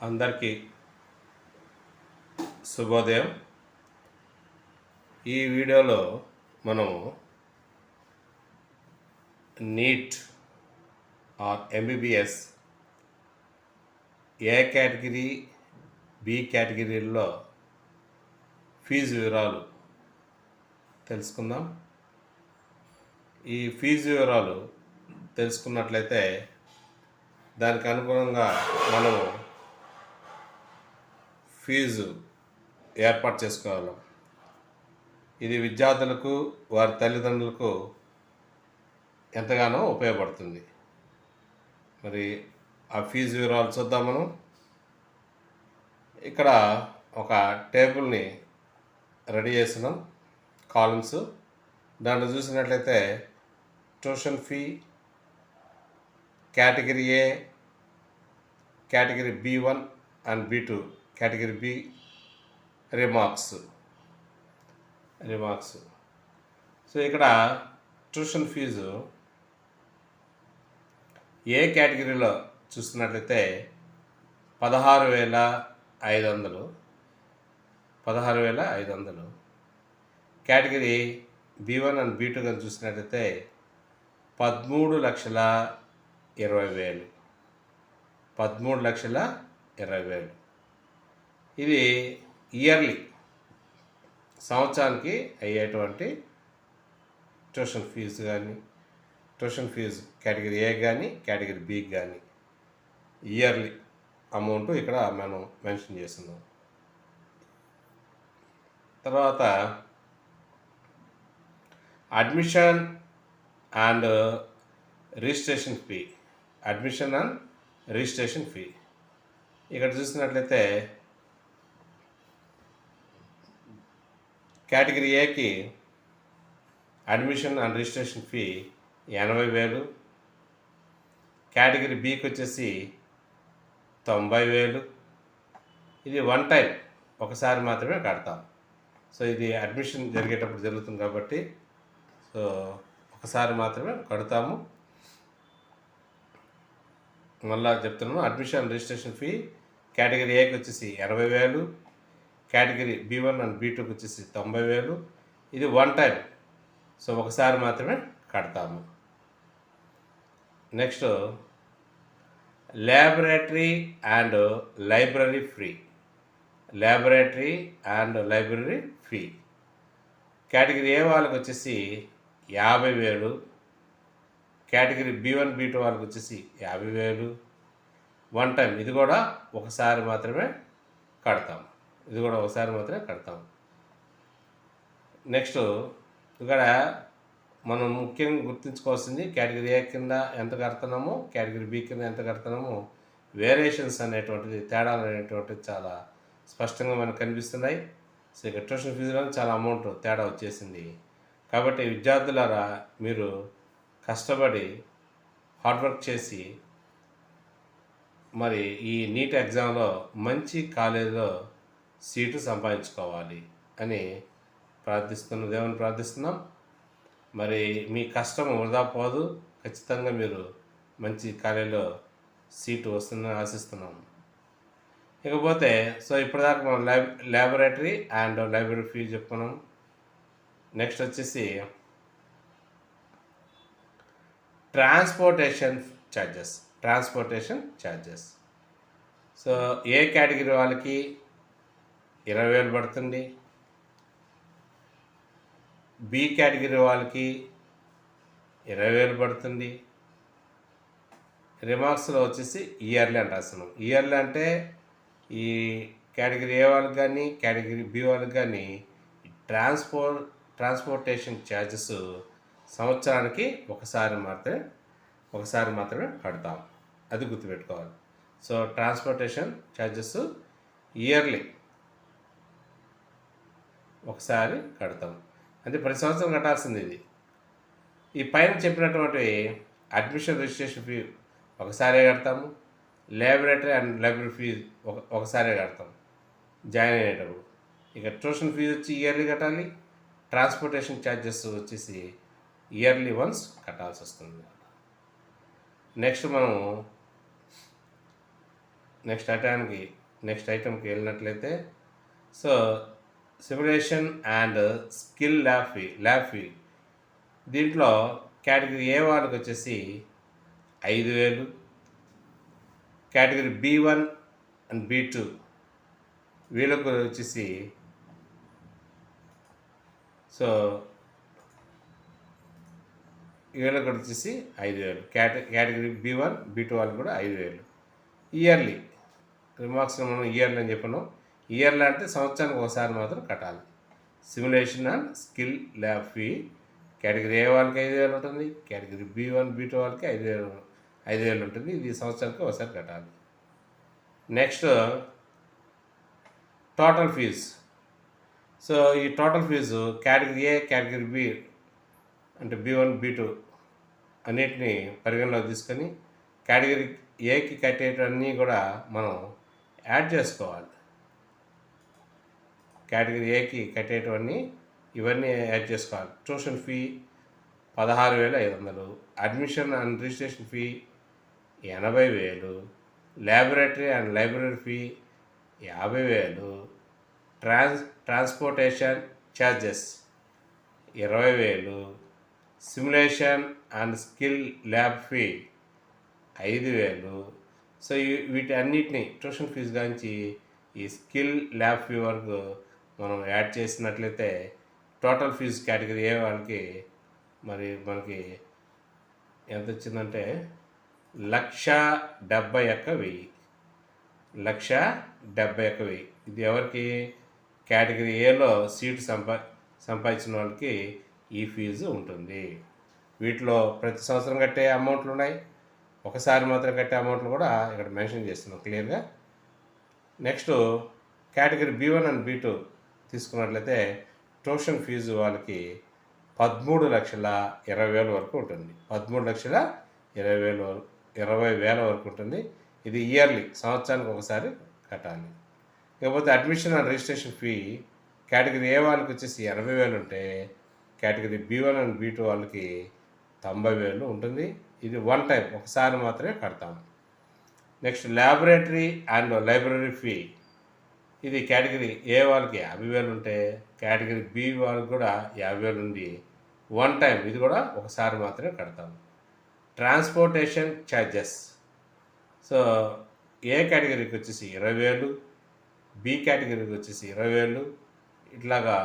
అందరికీ శుభోదయం. ఈ వీడియోలో మనము NEET or MBBS A category B కేటగిరీల్లో ఫీజు వివరాలు తెలుసుకుందాం. ఈ ఫీజు వివరాలు తెలుసుకున్నట్లయితే దానికి అనుగుణంగా మనము ఫీజు ఏర్పాటు చేసుకోవాలి. ఇది విద్యార్థులకు వారి తల్లిదండ్రులకు ఎంతగానో ఉపయోగపడుతుంది. మరి ఆ ఫీజు వివరాలు చూద్దాం. మనం ఇక్కడ ఒక టేబుల్ని రెడీ చేసినాం, కాలమ్స్. దాంట్లో చూసినట్లయితే tuition fee, category A, category B1 and B2, category B remarks. So ఇక్కడ ట్యూషన్ ఫీజు ఏ కేటగిరీలో చూస్తున్నట్లయితే 16,500. కేటగిరీ B1 అండ్ B2 కానీ చూసినట్లయితే 13,20,000. 13,20,000. ఇది ఇయర్లీ, సంవత్సరానికి అయ్యేటువంటి ట్యూషన్ ఫీజు కేటగిరీ ఏ కానీ కేటగిరీ బికి కానీ ఇయర్లీ అమౌంట్ ఇక్కడ మనం మెన్షన్ చేస్తున్నాం. తర్వాత అడ్మిషన్ అండ్ రిజిస్ట్రేషన్ ఫీ. ఇక్కడ చూసినట్లయితే కేటగిరీ ఏకి admission and registration fee 80,000. Category బికి వచ్చేసి 90,000. ఇది వన్ టైం, ఒకసారి మాత్రమే కడతాం. సో ఇది అడ్మిషన్ జరిగేటప్పుడు జరుగుతుంది కాబట్టి సో ఒకసారి మాత్రమే కడతాము. మళ్ళా చెప్తున్నాము, అడ్మిషన్ రిజిస్ట్రేషన్ ఫీ కేటగిరీ ఏకి వచ్చేసి 80,000, కేటగిరీ B1 అండ్ B2కి వచ్చేసి 90,000. ఇది వన్ టైం, సో ఒకసారి మాత్రమే కడతాము. Next laboratory and library fee. Category ఏ వాళ్ళకి వచ్చేసి 50,000, కేటగిరీ B1 B2 వాళ్ళకి వచ్చేసి 50,000. వన్ టైం, ఇది కూడా ఒకసారి మాత్రమే కడతాం. నెక్స్ట్ ఇక్కడ మనం ముఖ్యంగా గుర్తుంచుకోవాల్సింది, కేటగిరీ ఏ కింద ఎంత కడుతున్నామో కేటగిరీ బి కింద ఎంత కడుతున్నామో వేరియేషన్స్ అనేటువంటిది, తేడాలు అనేటువంటిది చాలా స్పష్టంగా మనకు కనిపిస్తున్నాయి. సో ఇక ట్యూషన్ ఫీజులో చాలా అమౌంట్ తేడా వచ్చేసింది. కాబట్టి విద్యార్థులారా, మీరు కష్టపడి హార్డ్ వర్క్ చేసి మరి ఈ నీట్ ఎగ్జామ్లో మంచి కాలేజీలో సీటు సంపాదించుకోవాలి అని దేవుని ప్రార్థిస్తున్నాం. మరి మీ కష్టం వృధా పోదు, ఖచ్చితంగా మీరు మంచి కాలేజీలో సీటు వస్తుందని ఆశిస్తున్నాం. ఇకపోతే సో ఇప్పటిదాకా మనం ల్యాబొరేటరీ అండ్ లైబ్రరీ ఫీ చెప్పుకున్నాం. నెక్స్ట్ వచ్చేసి ట్రాన్స్పోర్టేషన్ ఛార్జెస్. సో ఏ కేటగిరీ వాళ్ళకి 20,000 పడుతుంది, బి కేటగిరీ వాళ్ళకి 20,000 పడుతుంది. రిమార్క్స్లో వచ్చేసి ఇయర్లీ అని రాస్తున్నాం. ఇయర్లీ అంటే ఈ కేటగిరీ ఏ వాళ్ళకి కానీ కేటగిరీ బి వాళ్ళకి కానీ ట్రాన్స్పోర్టేషన్ ఛార్జెస్ సంవత్సరానికి ఒకసారి మాత్రమే కడతాం. అది గుర్తుపెట్టుకోవాలి. సో ట్రాన్స్పోర్టేషన్ ఛార్జెస్ ఇయర్లీ ఒకసారి కడతాం, అంటే ప్రతి సంవత్సరం కట్టాల్సింది ఇది. ఈ పైన చెప్పినటువంటి అడ్మిషన్ రిజిస్ట్రేషన్ ఫీ ఒకసారే కడతాము. ల్యాబొరేటరీ అండ్ లైబ్రరీ ఫీ ఒకసారే కడతాం జాయిన్ అయ్యేటప్పుడు. ఇక ట్యూషన్ ఫీజు వచ్చి ఇయర్లీ కట్టాలి. ట్రాన్స్పోర్టేషన్ ఛార్జెస్ వచ్చేసి ఇయర్లీ వన్స్ కట్టాల్సి వస్తుంది. నెక్స్ట్ మనం నెక్స్ట్ ఐటమ్కి వెళ్ళినట్లయితే, so simulation and skill lab fee దీంట్లో కేటగిరీ ఏ వాళ్ళకి వచ్చేసి 5,000, కేటగిరీ B1 అండ్ B2 వీళ్ళకు వచ్చేసి సో వీళ్ళకి వచ్చేసి 5,000. కేటగిరీ B1 B2 వాళ్ళకి కూడా 5,000. ఇయర్లీ రిమార్క్స్ మనం ఇయర్లీ అని చెప్పాను. ఇయర్లీ అంటే సంవత్సరానికి ఒకసారి మాత్రం కట్టాలి. Simulation and skill lab fee category ఏ వాళ్ళకి 5,000 ఉంటుంది, కేటగిరీ B1 B2 వాళ్ళకి 5,000 ఉంటుంది. ఇది సంవత్సరానికి ఒకసారి కట్టాలి. Next total fee. సో ఈ total fee category A category B అంటే B1 B2 అన్నిటినీ పరిగణలోకి తీసుకొని కేటగిరీ ఏకి కట్టేటన్నీ కూడా మనం యాడ్ చేసుకోవాలి. కేటగిరీ ఏకి కట్టేటవన్నీ ఇవన్నీ యాడ్ చేసుకోవాలి. Tuition fee 16,500, admission and registration fee 80,000, laboratory and library fee 50,000, transportation charges 20,000, simulation and skill lab fee 5,000. So వీటి అన్నిటినీ ట్యూషన్ ఫీజు గురించి ఈ స్కిల్ ల్యాబ్ ఫీ వరకు మనం యాడ్ చేసినట్లయితే టోటల్ ఫీజు కేటగిరీ ఏ వాళ్ళకి మరి మనకి ఎంత వచ్చిందంటే 1,71,000. 1,71,000. ఇది ఎవరికి? కేటగిరీ ఏలో సీటు సంపాదించిన వాళ్ళకి ఈ ఫీజు ఉంటుంది. వీటిలో ప్రతి సంవత్సరం కట్టే అమౌంట్లు ఉన్నాయి, ఒకసారి మాత్రం కట్టే అమౌంట్లు కూడా ఇక్కడ మెన్షన్ చేస్తున్నాం క్లియర్గా. Next category B1 and B2 తీసుకున్నట్లయితే ట్యూషన్ ఫీజు వాళ్ళకి 13,20,000 వరకు ఉంటుంది. 13,20,000 వరకు ఉంటుంది. ఇది ఇయర్లీ సంవత్సరానికి ఒకసారి కట్టాలి. ఇకపోతే admission and registration fee category ఏ వాళ్ళకి వచ్చేసి 80,000 ఉంటే కేటగిరీ B1 అండ్ B2 వాళ్ళకి 90,000 ఉంటుంది. ఇది వన్ టైం ఒకసారి మాత్రమే కడతాము. Next laboratory and library fee ఇది కేటగిరీ ఏ వాళ్ళకి 50,000 ఉంటే కేటగిరీ బి వాళ్ళకి కూడా 50,000 ఉంది. వన్ టైం ఇది కూడా ఒకసారి మాత్రమే కడతాము. ట్రాన్స్పోర్టేషన్ ఛార్జెస్ సో ఏ కేటగిరీకి వచ్చేసి 20,000, బి కేటగిరీకి వచ్చేసి 20,000, ఇట్లాగా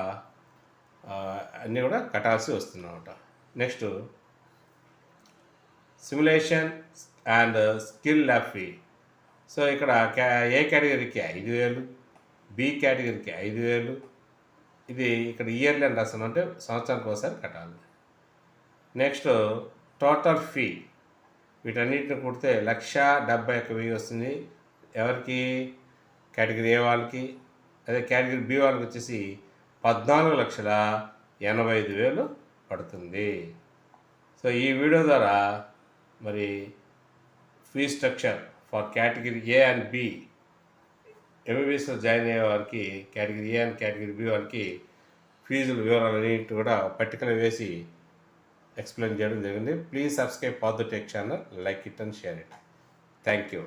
అన్నీ కూడా కట్టాల్సి వస్తుందన్నమాట. Next simulation and skill lab fee so ఇక్కడ ఏ కేటగిరీకి 5,000, బి కేటగిరీకి 5,000. ఇది ఇక్కడ ఇయర్లీ అని రాస్తాను, అంటే సంవత్సరానికి ఒకసారి కట్టాలి. నెక్స్ట్ టోటల్ ఫీ వీటన్నిటిని కుడితే 1,71,000 వస్తుంది. ఎవరికి? కేటగిరీ ఏ వాళ్ళకి. అదే కేటగిరీ బి వాళ్ళకి వచ్చేసి 14,85,000 పడుతుంది. సో ఈ వీడియో ద్వారా మరి fee structure for category A and B ఎంబీబీఎస్లో జాయిన్ అయ్యే వారికి category A and category B వాళ్ళకి ఫీజుల వివరాలు అన్నింటి కూడా పట్టికలు వేసి ఎక్స్ప్లెయిన్ చేయడం జరిగింది. Please subscribe for the tech channel, like it and share it. Thank you.